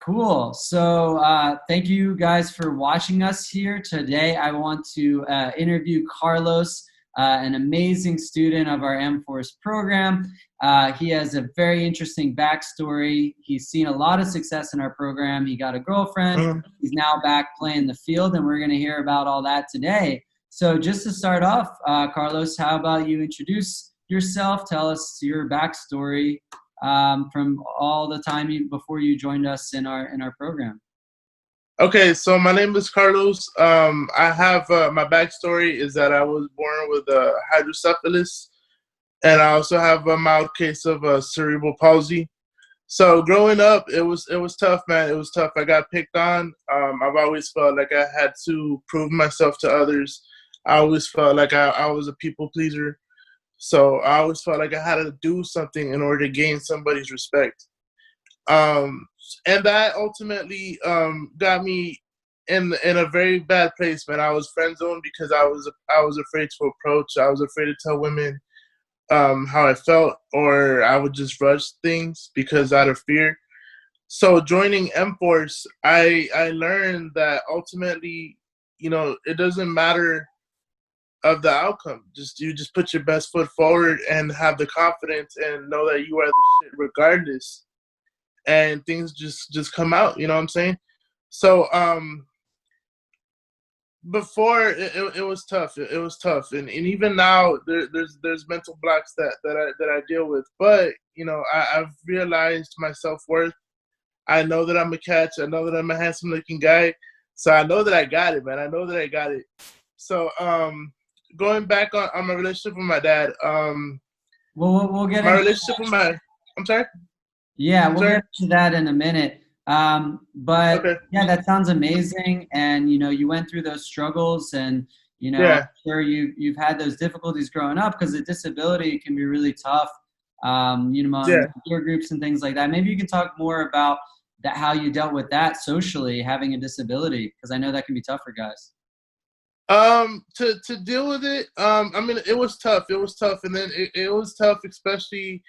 Cool. So thank you guys for watching us here today. I want to interview Carlos, an amazing student of our MForce program. He has a very interesting backstory. He's seen a lot of success in our program. He got a girlfriend. Mhm. He's now back playing the field, and we're going to hear about all that today. So just to start off, Carlos, how about you introduce yourself? Tell us your backstory from all the time before you joined us in our program. Okay, so my name is Carlos. I have my backstory is that I was born with hydrocephalus, and I also have a mild case of cerebral palsy. So growing up, it was tough, man. It was tough. I got picked on. I've always felt like I had to prove myself to others. I always felt like I was a people pleaser. So I always felt like I had to do something in order to gain somebody's respect. Um, and that ultimately got me in a very bad place, man. I was friend zoned because I was afraid to approach. I was afraid to tell women how I felt, or I would just rush things because out of fear. So joining MForce, I learned that ultimately, it doesn't matter of the outcome. You just put your best foot forward and have the confidence and know that you are the shit regardless, and things just come out. You know what I'm saying? So before it was tough. It was tough, and even now there's mental blocks that I deal with. But I've realized my self-worth. I know that I'm a catch. I know that I'm a handsome looking guy. So I know that I got it, man. I know that I got it. So going back on my relationship with my dad, We'll get my into relationship with my I'm sorry? yeah, I'm we'll sorry? get to that in a minute. But Okay. yeah, that sounds amazing. And you went through those struggles, and I'm Yeah. sure you've had those difficulties growing up because the disability can be really tough. Among Yeah. peer groups and things like that. Maybe you can talk more about that, how you dealt with that socially, having a disability, because I know that can be tough for guys. To deal with it, I mean, it was tough. It was tough, and then it was tough, especially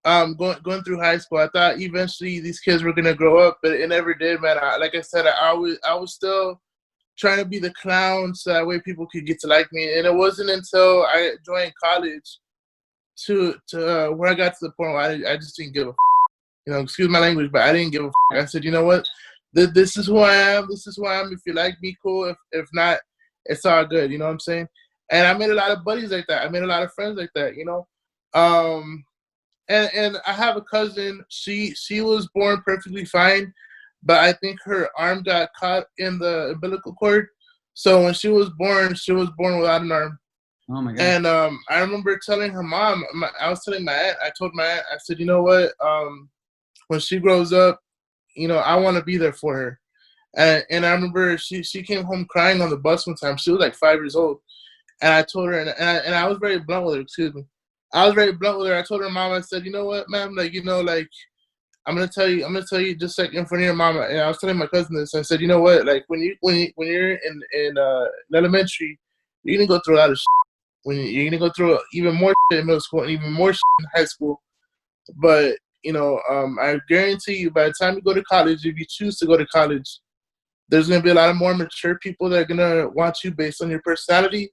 going through high school. I thought eventually these kids were gonna grow up, but it never did, man. Like I said, I was still trying to be the clown so that way people could get to like me. And it wasn't until I joined college to where I got to the point where I just didn't give a excuse my language, but I didn't give a I said, you know what, this is who I am. This is who I am. If you like me, cool. If not, it's all good. You know what I'm saying? And I made a lot of buddies like that. I made a lot of friends like that. Um, and I have a cousin. She was born perfectly fine, but I think her arm got caught in the umbilical cord. So when she was born without an arm. Oh my gosh. And I remember telling her mom. I was telling my aunt. I told my aunt. I said, you know what? When she grows up, I want to be there for her. And I remember she came home crying on the bus one time. She was like 5 years old, and I told her, and I was very blunt with her. Excuse me. I was very blunt with her. I told her mom. I said, you know what, ma'am? Like, like I'm gonna tell you just like in front of your mama. And I was telling my cousin this. I said, you know what? Like when you're in elementary, you're gonna go through a lot of shit. You're gonna go through even more shit in middle school and even more shit in high school. But I guarantee you, by the time you go to college, if you choose to go to college, there's gonna be a lot of more mature people that are gonna want you based on your personality.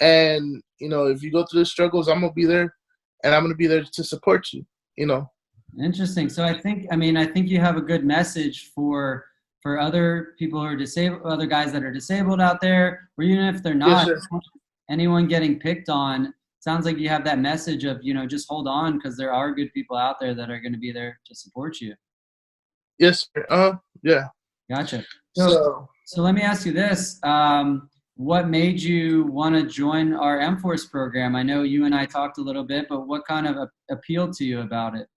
And if you go through the struggles, I'm gonna be there, and I'm gonna be there to support you. You know. Interesting. So I think you have a good message for other people who are disabled, other guys that are disabled out there, or even if they're Yes, not, sir. anyone getting picked on. Sounds like you have that message of, just hold on, because there are good people out there that are going to be there to support you. Yes, sir. Yeah. Gotcha. So So so let me ask you this. What made you want to join our MForce program? I know you and I talked a little bit, but what kind of appealed to you about it?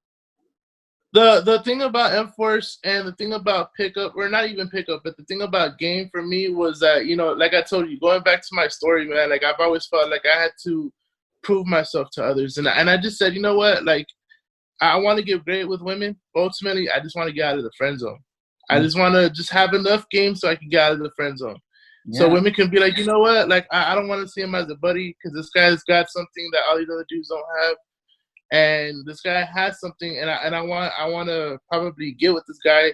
the thing about MForce and the thing about pickup, or not even pickup, but the thing about game for me was that like I told you, going back to my story, man. Like I've always felt like I had to prove myself to others, and I just said, you know what, like I want to get great with women. But ultimately, I just want to get out of the friend zone. I Mm. just want to just have enough games so I can get out of the friend zone. So Yeah. women can be like, you know what, like I don't want to see him as a buddy because this guy's got something that all these other dudes don't have, and this guy has something, and I want to probably get with this guy,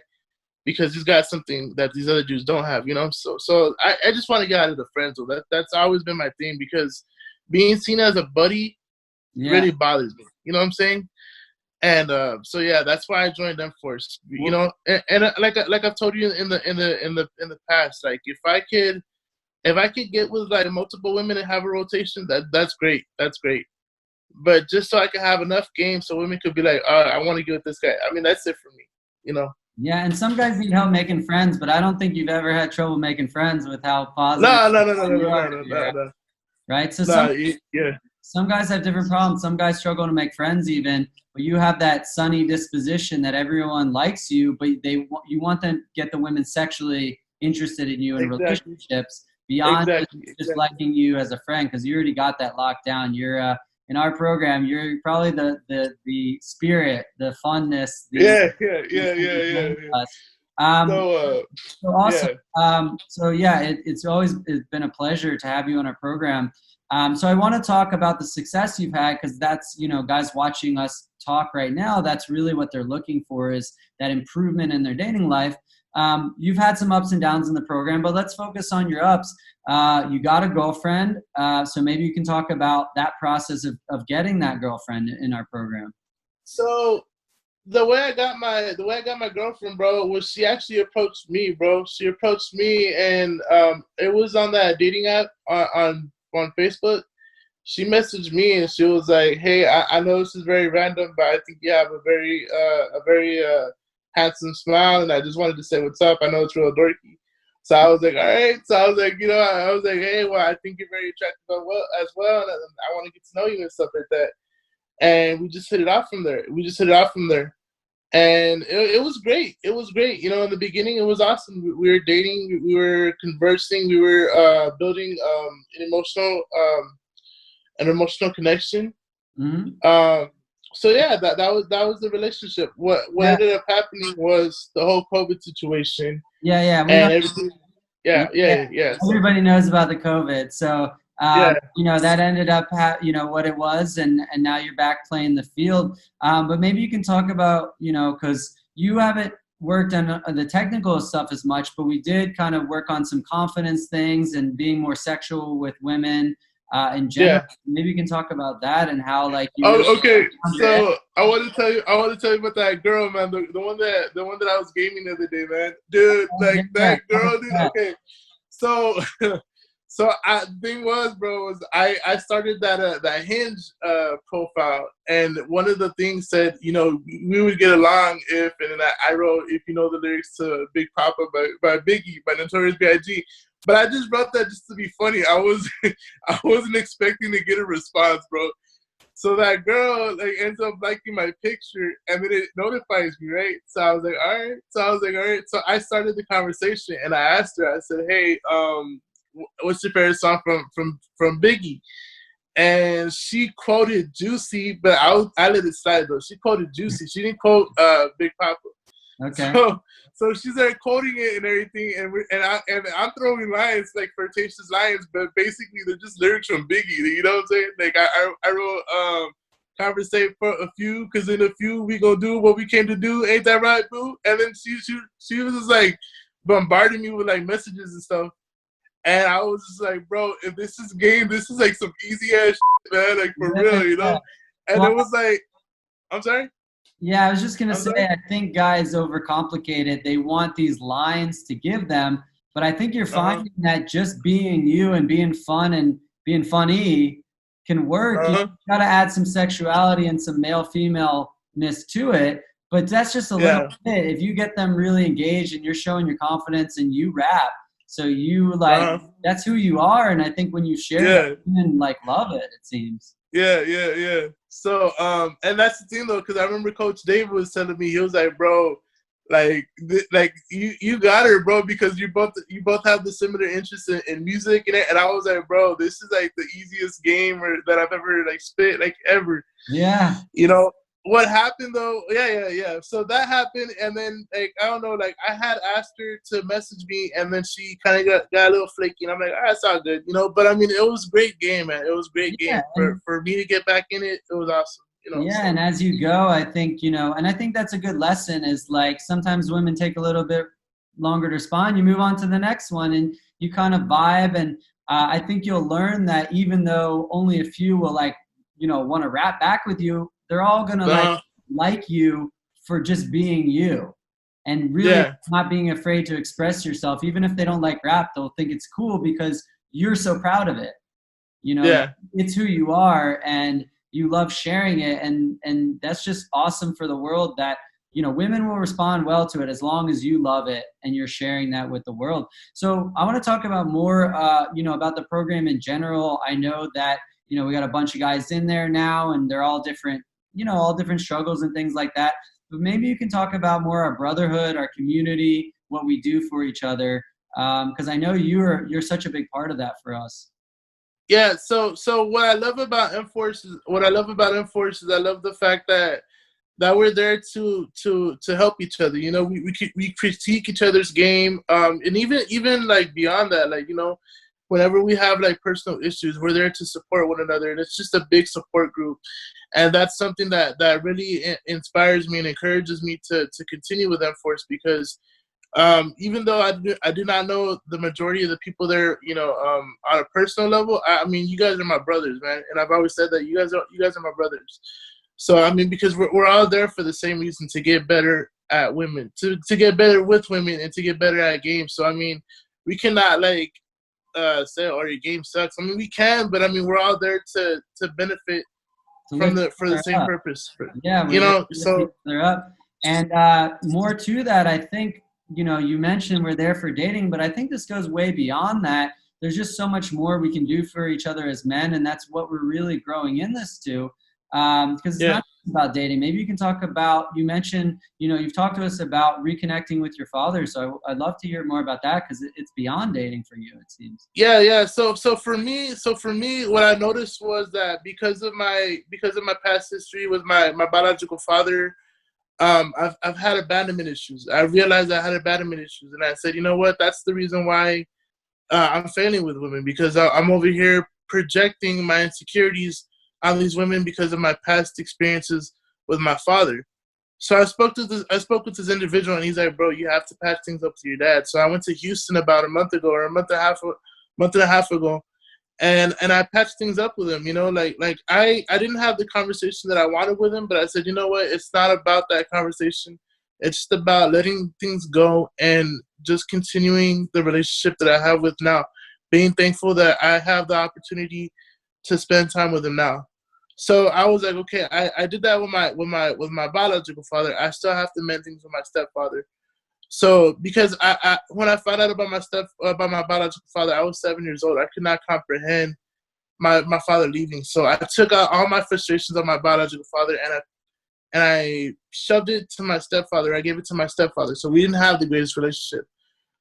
because he's got something that these other dudes don't have, you know. So I just want to get out of the friend zone. That's always been my thing, because being seen as a buddy really bothers me. You know what I'm saying? And so yeah, that's why I joined MForce. You know, and like I've told you in the past, like if I could get with like multiple women and have a rotation, that's great. That's great. But just so I can have enough games so women could be like, I want to get with this guy. I mean, that's it for me. You know. Yeah, and some guys need help making friends, but I don't think you've ever had trouble making friends with how positive. No. Right. So yeah. Some guys have different problems. Some guys struggle to make friends even, but you have that sunny disposition that everyone likes you, but you want them to get the women sexually interested in you in relationships beyond just liking you as a friend, because you already got that locked down. You're in our program, you're probably the spirit, the funness. Yeah. So awesome. So yeah, it's been a pleasure to have you on our program. So I want to talk about the success you've had, because that's, guys watching us talk right now, that's really what they're looking for, is that improvement in their dating life. You've had some ups and downs in the program, but let's focus on your ups. You got a girlfriend, so maybe you can talk about that process of getting that girlfriend in our program. So the way I got my girlfriend, bro, was she actually approached me, bro. She approached me, and it was on that dating app on Facebook. She messaged me and she was like, "Hey, I know this is very random, but I think you have a very handsome smile, and I just wanted to say what's up. I know it's real dorky." So I was like, "All right." So I was like, I was like, "Hey, well, I think you're very attractive as well, and I want to get to know you and stuff like that." And we just hit it off from there. And it was great. It was great. In the beginning, it was awesome. We were dating. We were conversing. We were building an emotional connection. Mm-hmm. So yeah, that was the relationship. What ended up happening was the whole COVID situation. Yeah. And everything. Yeah. Everybody knows about the COVID. So that ended up what it was, and now you're back playing the field. But maybe you can talk about, because you haven't worked on the technical stuff as much, but we did kind of work on some confidence things and being more sexual with women in general. Yeah. Maybe you can talk about that and how okay. So I want to tell you about that girl, man. The one that I was gaming the other day, man. Dude, that girl, dude. Okay. So the thing was, bro, I started that Hinge profile, and one of the things said, we would get along if, and then I wrote, if you know the lyrics to Big Papa by Biggie, by Notorious B.I.G. But I just wrote that just to be funny. I wasn't expecting to get a response, bro. So that girl ends up liking my picture, and then it notifies me, right? So I was like, all right. So I started the conversation, and I asked her. I said, "Hey, what's your favorite song from Biggie?" And she quoted Juicy, but I let it slide though. She quoted Juicy. She didn't quote Big Papa. Okay. So she started quoting it and everything, and I'm throwing lines, like flirtatious lines, but basically they're just lyrics from Biggie. You know what I'm saying? Like I wrote conversate for a few, cause in a few we gonna do what we came to do. Ain't that right, boo? And then she was just like bombarding me with like messages and stuff. And I was just like, bro, if this is game, this is like some easy ass shit, man, like for real, And it was like, I'm sorry? Yeah, I was just going to say, I think guys overcomplicate it. They want these lines to give them, but I think you're finding that just being you and being fun and being funny can work. You got to add some sexuality and some male-femaleness to it, but that's just a little bit. If you get them really engaged and you're showing your confidence and you rap, so you that's who you are, and I think when you share that, women love it. It seems. Yeah. So and that's the thing though, because I remember Coach David was telling me, he was like, bro, you got her, bro, because you both have the similar interest in music and I was like, bro, this is like the easiest game that I've ever spit ever. Yeah. What happened though? Yeah. So that happened, and then I don't know, I had asked her to message me, and then she kind of got a little flaky, and I'm like, it's all good, But I mean, it was a great game, man. It was a great game for me to get back in it. It was awesome, And as you go, I think and I think that's a good lesson. Is sometimes women take a little bit longer to respond, you move on to the next one, and you kind of vibe. And I think you'll learn that even though only a few will want to rap back with you, they're all gonna like you for just being you, and really not being afraid to express yourself. Even if they don't like rap, they'll think it's cool because you're so proud of it. It's who you are, and you love sharing it, and that's just awesome for the world that women will respond well to it as long as you love it and you're sharing that with the world. So I want to talk about more about the program in general. I know that we got a bunch of guys in there now, and they're all different struggles and things like that, but maybe you can talk about more our brotherhood, our community, what we do for each other, because I know you're such a big part of that for us. Yeah, so what I love about MForce is I love the fact that we're there to help each other. We critique each other's game, and even like beyond that, like whenever we have like personal issues, we're there to support one another, and it's just a big support group. And that's something that really inspires me and encourages me to continue with MForce, because even though I do not know the majority of the people there, on a personal level, I mean, you guys are my brothers, man. And I've always said that you guys are my brothers. So, I mean, because we're all there for the same reason, to get better at women, to get better with women, and to get better at games. So, I mean, we cannot like say, "Oh, your game sucks." I mean, we can, but I mean, we're all there to benefit for the same purpose. Yeah, so they're up. And more to that, I think, you mentioned we're there for dating, but I think this goes way beyond that. There's just so much more we can do for each other as men, and that's what we're really growing in this to. Because it's not just about dating. Maybe you can talk about, you mentioned, you've talked to us about reconnecting with your father. So I'd love to hear more about that, because it's beyond dating for you, it seems. Yeah. So for me, what I noticed was that because of my past history with my biological father, I've had abandonment issues. I realized I had abandonment issues, and I said, you know what? That's the reason why I'm failing with women, because I'm over here projecting my insecurities on these women because of my past experiences with my father. So I spoke with this individual, and he's like, "Bro, you have to patch things up to your dad." So I went to Houston about a month and a half ago, and I patched things up with him. Like I didn't have the conversation that I wanted with him, but I said, you know what? It's not about that conversation. It's just about letting things go and just continuing the relationship that I have with now, being thankful that I have the opportunity to spend time with him now. So I was like, okay, I did that with my biological father. I still have to mend things with my stepfather. So because I when I found out about my biological father, I was 7 years old. I could not comprehend my father leaving. So I took out all my frustrations on my biological father, and I shoved it to my stepfather. I gave it to my stepfather. So we didn't have the greatest relationship.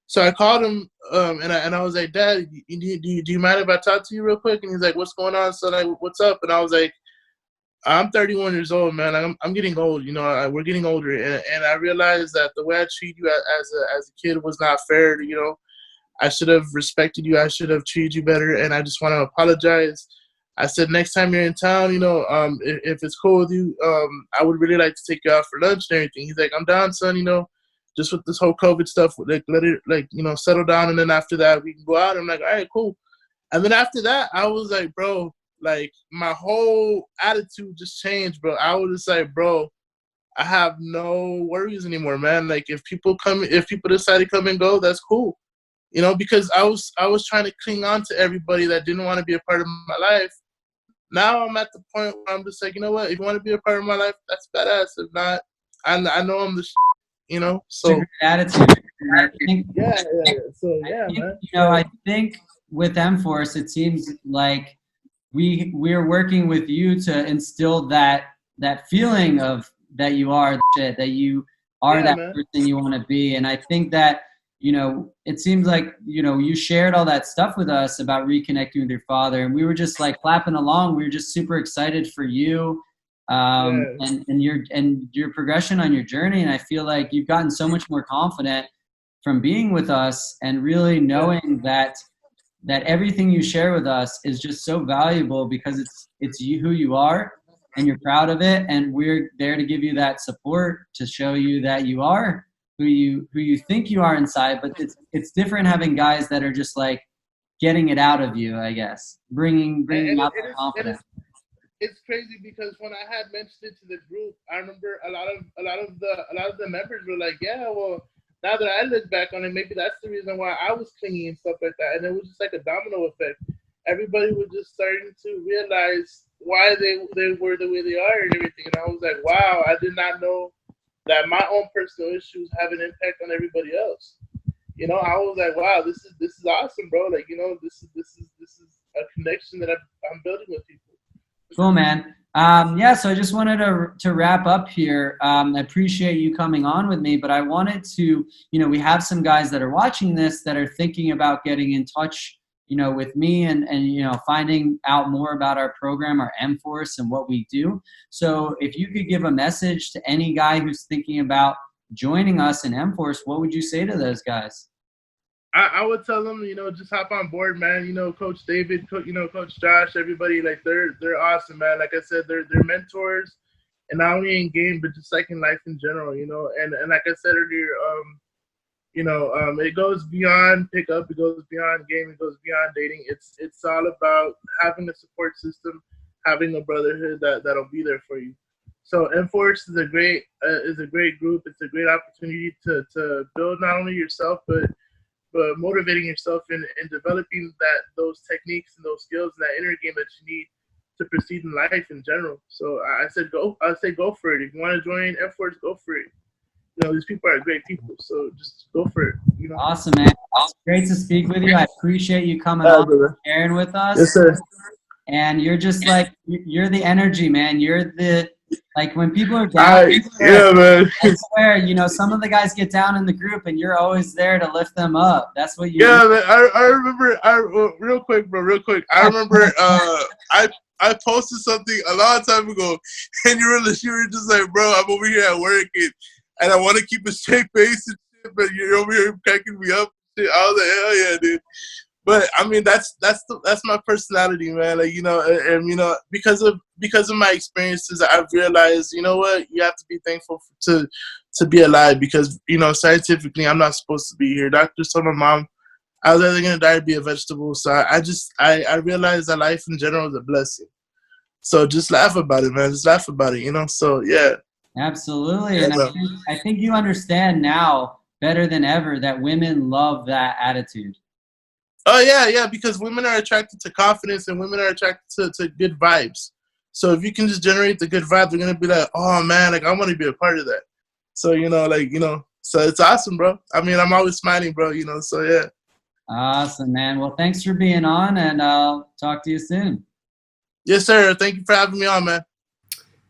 So I called him, and I was like, "Dad, do you mind if I talk to you real quick?" And he's like, "What's going on?" So like, "What's up?" And I was like, "I'm 31 years old, man. I'm getting old. We're getting older, and I realized that the way I treated you as a kid was not fair. I should have respected you. I should have treated you better, and I just want to apologize." I said, "Next time you're in town, if it's cool with you, I would really like to take you out for lunch and everything." He's like, "I'm down, son. Just with this whole COVID stuff, like let it settle down, and then after that we can go out." I'm like, "All right, cool." And then after that, I was like, bro, like my whole attitude just changed, bro. I was just like, bro, I have no worries anymore, man. Like if people decide to come and go, that's cool. Because I was trying to cling on to everybody that didn't want to be a part of my life. Now I'm at the point where I'm just like, you know what? If you want to be a part of my life, that's badass. If not, I know I'm the So it's a great attitude. And I think, So yeah, man. I think with MForce, it seems like we're working with you to instill that feeling of that you are the shit, that you are that person you want to be. And I think that it seems like you shared all that stuff with us about reconnecting with your father, and we were just like clapping along. We were just super excited for you, and your progression on your journey. And I feel like you've gotten so much more confident from being with us, and really knowing that everything you share with us is just so valuable, because it's you, who you are, and you're proud of it, and we're there to give you that support to show you that you are who you think you are inside, but it's different having guys that are just like getting it out of you, I guess, bringing out the confidence. It's crazy because when I had mentioned it to the group, I remember a lot of the members were like, yeah, well, now that I look back on it, maybe that's the reason why I was clingy and stuff like that. And it was just like a domino effect. Everybody was just starting to realize why they were the way they are and everything. And I was like, wow, I did not know that my own personal issues have an impact on everybody else. You know, I was like, wow, this is awesome, bro. Like, you know, this is a connection that I'm building with people. Cool, man. Yeah, so I just wanted to wrap up here. I appreciate you coming on with me, but I wanted to, we have some guys that are watching this that are thinking about getting in touch, with me and finding out more about our program, our MForce, and what we do. So if you could give a message to any guy who's thinking about joining us in MForce, what would you say to those guys? I would tell them, just hop on board, man. Coach David, Coach Josh, everybody, like they're awesome, man. Like I said, they're mentors, and not only in game, but just like in life in general, And like I said earlier, it goes beyond pickup, it goes beyond game, it goes beyond dating. It's all about having a support system, having a brotherhood that'll be there for you. So MForce is a great group. It's a great opportunity to build not only yourself, but motivating yourself and developing those techniques and those skills and that inner game that you need to proceed in life in general. So I say go for it. If you want to join MForce, go for it. These people are great people, so just go for it. Awesome, man. It's great to speak with you. I appreciate you coming on and sharing with us. Yes, sir. And you're just like, you're the energy, man. You're the, like when people are down, yeah, man. I swear, some of the guys get down in the group and you're always there to lift them up. That's what you Yeah, man, I remember, real quick. I remember I posted something a long time ago, and you were just like, bro, I'm over here at work, and I want to keep a straight face and shit, but you're over here cracking me up. I was like, hell yeah, dude. But I mean, that's my personality, man. Like, and because of my experiences, I've realized, what, you have to be thankful to be alive, because scientifically, I'm not supposed to be here. Doctors told my mom I was either gonna die or be a vegetable. So I realized that life in general is a blessing. So just laugh about it, man. Just laugh about it, So yeah. Absolutely, yeah, and I think you understand now better than ever that women love that attitude. Oh, yeah, because women are attracted to confidence and women are attracted to good vibes. So if you can just generate the good vibe, they're going to be like, oh, man, like I want to be a part of that. So, so it's awesome, bro. I mean, I'm always smiling, bro, so yeah. Awesome, man. Well, thanks for being on, and I'll talk to you soon. Yes, sir. Thank you for having me on, man.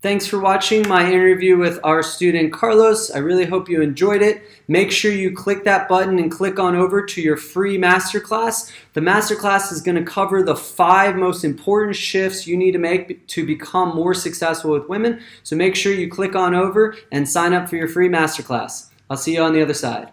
Thanks for watching my interview with our student Carlos. I really hope you enjoyed it. Make sure you click that button and click on over to your free masterclass. The masterclass is going to cover the 5 most important shifts you need to make to become more successful with women. So make sure you click on over and sign up for your free masterclass. I'll see you on the other side.